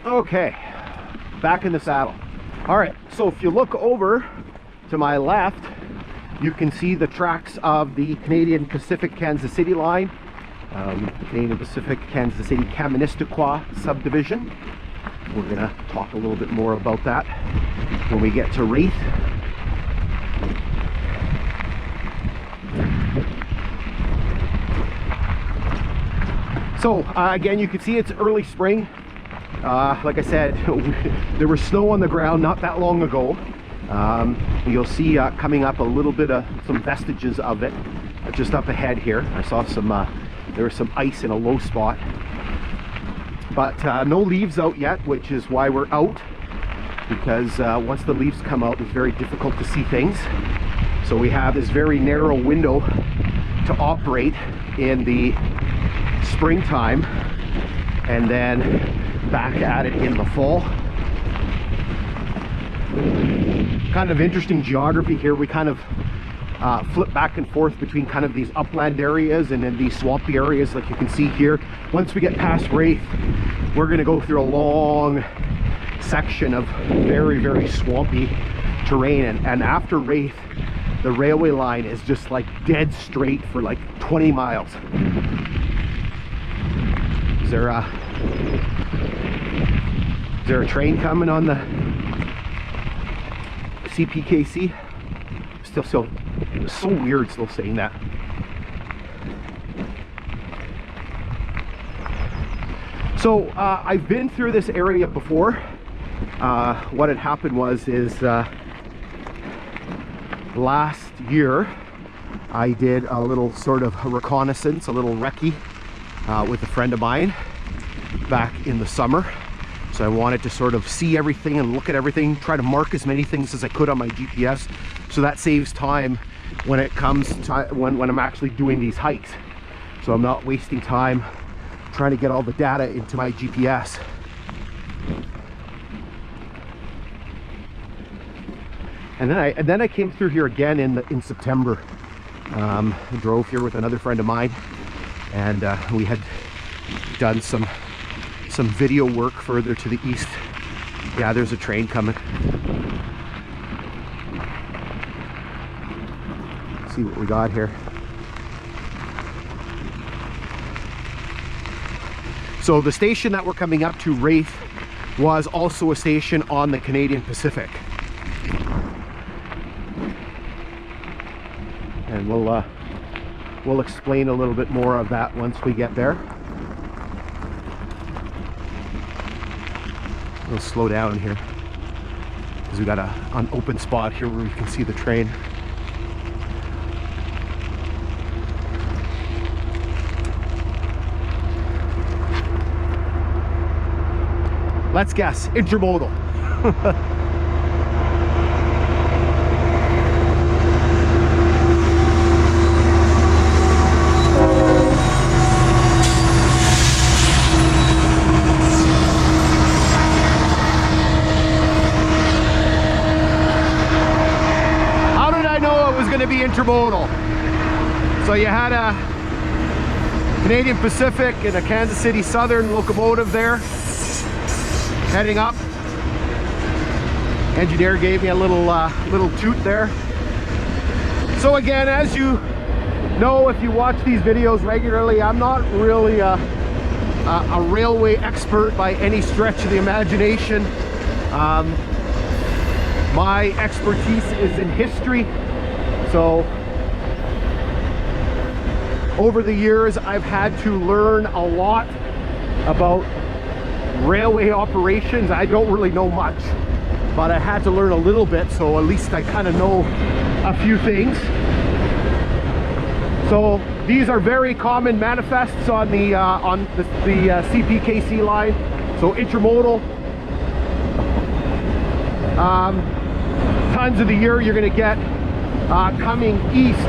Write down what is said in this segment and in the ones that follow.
Okay, back in the saddle. All right, so if you look over to my left, you can see the tracks of the Canadian Pacific Kansas City line, Canadian Pacific Kansas City Kaministiquia Subdivision. We're gonna talk a little bit more about that when we get to Raith. So again, you can see it's early spring. Like I said, there was snow on the ground not that long ago. You'll see coming up a little bit of some vestiges of it just up ahead here. I saw some, there was some ice in a low spot. But no leaves out yet, which is why we're out. Because once the leaves come out, it's very difficult to see things. So we have this very narrow window to operate in the springtime, and then back at it in the fall. Kind of interesting geography here. We kind of flip back and forth between kind of these upland areas and then these swampy areas like you can see here. Once we get past Raith, we're going to go through a long section of very, very swampy terrain, and after Raith, the railway line is just like dead straight for like 20 miles. Is there a train coming on the CPKC? Still so weird still saying that. So I've been through this area before. What had happened was last year I did a little sort of reconnaissance, a little recce with a friend of mine back in the summer. So I wanted to sort of see everything and look at everything, try to mark as many things as I could on my GPS, so that saves time when it comes to when I'm actually doing these hikes. So I'm not wasting time trying to get all the data into my GPS. And then I came through here again in September. I drove here with another friend of mine, and we had done some video work further to the east. Yeah, there's a train coming. Let's see what we got here. So the station that we're coming up to, Raith, was also a station on the Canadian Pacific. And we'll explain a little bit more of that once we get there. We'll slow down here because we got an open spot here where we can see the train. Let's guess, intermodal. Going to be intermodal. So you had a Canadian Pacific and a Kansas City Southern locomotive there heading up. Engineer gave me a little toot there. So again, as you know, if you watch these videos regularly, I'm not really a railway expert by any stretch of the imagination. My expertise is in history. So over the years, I've had to learn a lot about railway operations. I don't really know much, but I had to learn a little bit, so at least I kind of know a few things. So these are very common manifests on the CPKC line. So intermodal. Tons of the year you're going to get coming east,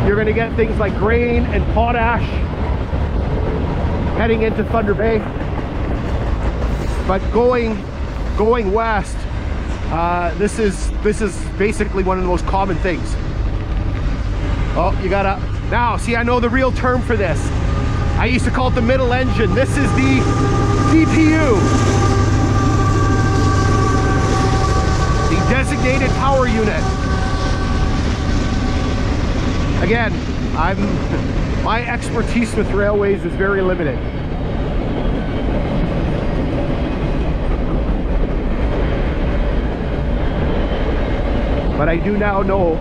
you're going to get things like grain and potash heading into Thunder Bay. But going west, this is basically one of the most common things. Oh, you gotta now see. I know the real term for this. I used to call it the middle engine. This is the DPU. Again, my expertise with railways is very limited. But I do now know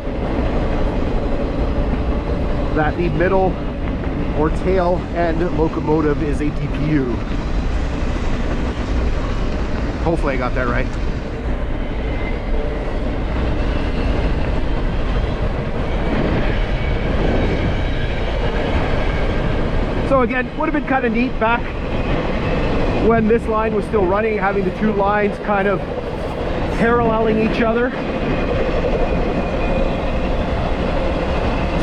that the middle or tail end locomotive is a DPU. Hopefully I got that right. So again, would have been kind of neat back when this line was still running, having the two lines kind of paralleling each other.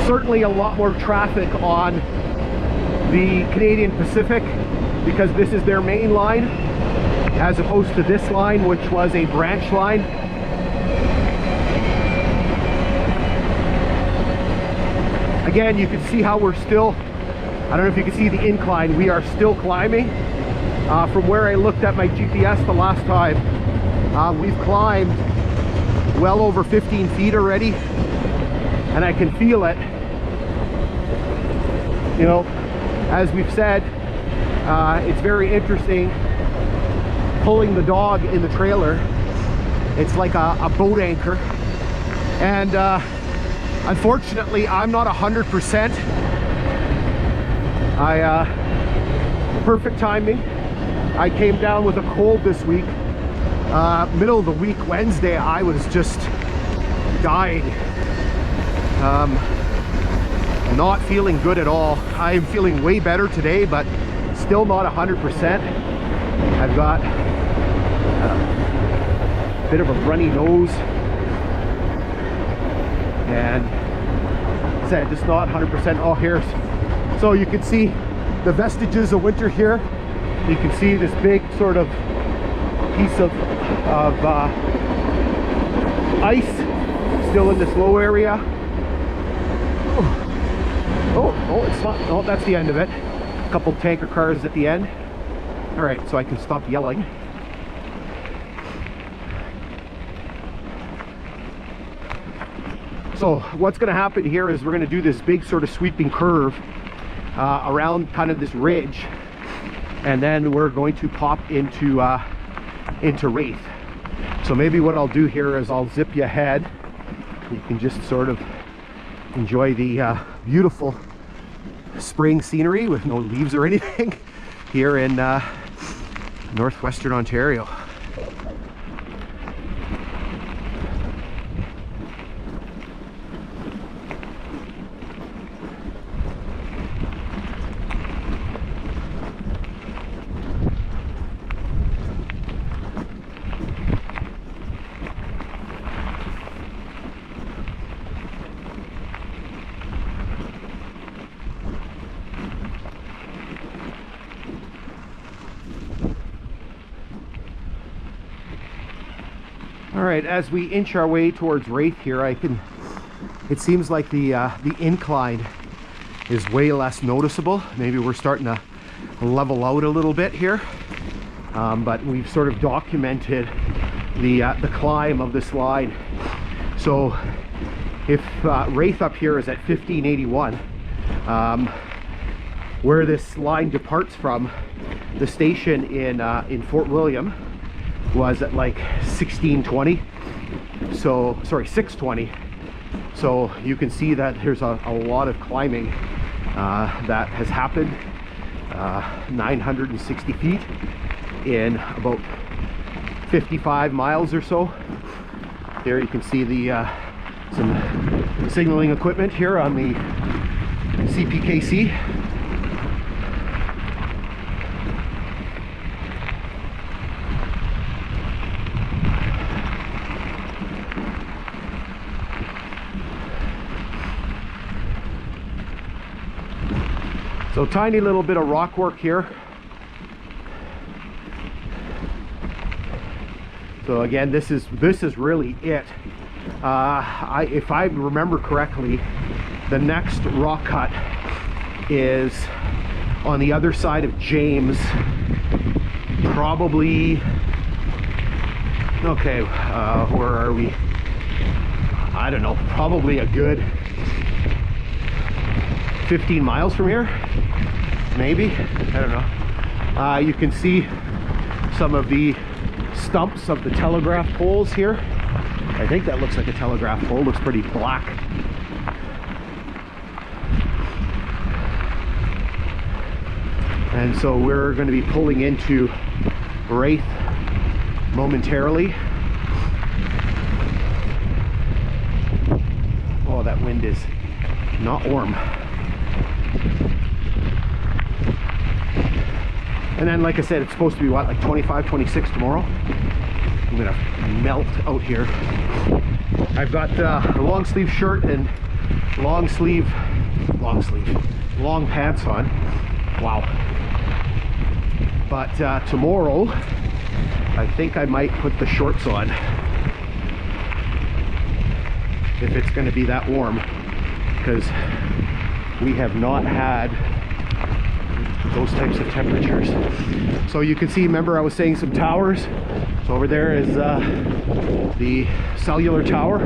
Certainly a lot more traffic on the Canadian Pacific because this is their main line, as opposed to this line, which was a branch line. Again, you can see how we're still, I don't know if you can see the incline, we are still climbing. From where I looked at my GPS the last time, we've climbed well over 15 feet already, and I can feel it. You know, as we've said, it's very interesting pulling the dog in the trailer. It's like a boat anchor, and unfortunately I'm not 100%. Perfect timing. I came down with a cold this week. Middle of the week, Wednesday, I was just dying. Not feeling good at all. I'm feeling way better today, but still not 100%. I've got a bit of a runny nose, and said just not 100%. Oh, here's, so you can see the vestiges of winter here. You can see this big sort of piece of ice still in this low area. Oh, it's not. Oh, that's the end of it. A couple tanker cars at the end. All right, so I can stop yelling. So what's going to happen here is we're going to do this big sort of sweeping curve around kind of this ridge, and then we're going to pop into Raith. So maybe what I'll do here is I'll zip you ahead. You can just sort of enjoy the beautiful spring scenery with no leaves or anything here in northwestern Ontario. All right, as we inch our way towards Raith here, it seems like the incline is way less noticeable. Maybe we're starting to level out a little bit here, but we've sort of documented the climb of this line. So if Raith up here is at 1581, where this line departs from, the station in Fort William was at like 1620, so sorry, 620. So you can see that there's a lot of climbing that has happened. 960 feet in about 55 miles or so. There you can see the some signaling equipment here on the CPKC. So tiny little bit of rock work here. So again, this is really it. If I remember correctly, the next rock cut is on the other side of James. Probably, okay, where are we? I don't know, probably a good 15 miles from here, maybe, I don't know. You can see some of the stumps of the telegraph poles here. I think that looks like a telegraph pole, looks pretty black. And so we're going to be pulling into Raith momentarily. Oh, that wind is not warm. And then, like I said, it's supposed to be what, like 25, 26 tomorrow? I'm gonna melt out here. I've got a long sleeve shirt and long pants on. Wow. But tomorrow, I think I might put the shorts on if it's going to be that warm, because we have not had those types of temperatures. So you can see, remember I was saying some towers. So over there is the cellular tower,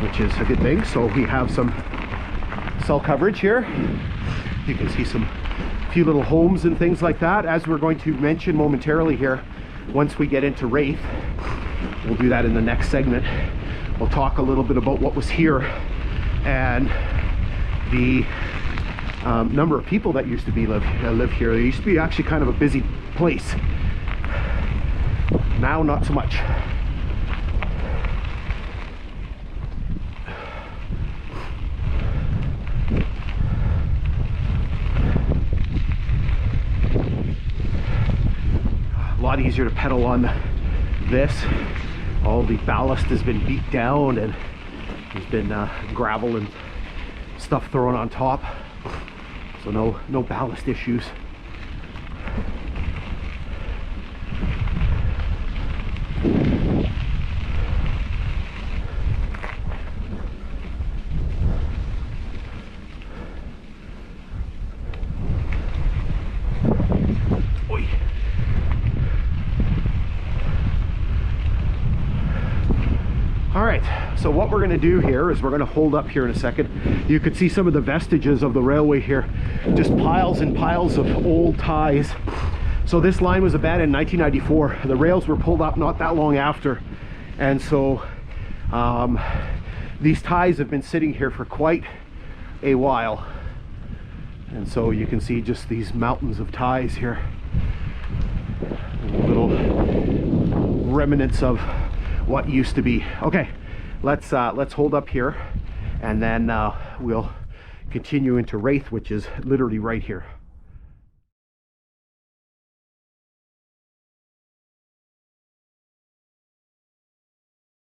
which is a good thing. So we have some cell coverage here. You can see some few little homes and things like that, as we're going to mention momentarily here. Once we get into Raith, we'll do that in the next segment. We'll talk a little bit about what was here and the number of people that used to be live here. It used to be actually kind of a busy place. Now, not so much. A lot easier to pedal on this. All the ballast has been beat down and there's been gravel and stuff thrown on top. So no ballast issues. Oy. All right, so what we're going to do here is we're going to hold up here in a second. You could see some of the vestiges of the railway here, just piles and piles of old ties. So this line was abandoned in 1994. The rails were pulled up not that long after, and so these ties have been sitting here for quite a while. And so you can see just these mountains of ties here, little remnants of what used to be. Okay, let's hold up here, and then we'll continue into Raith, which is literally right here.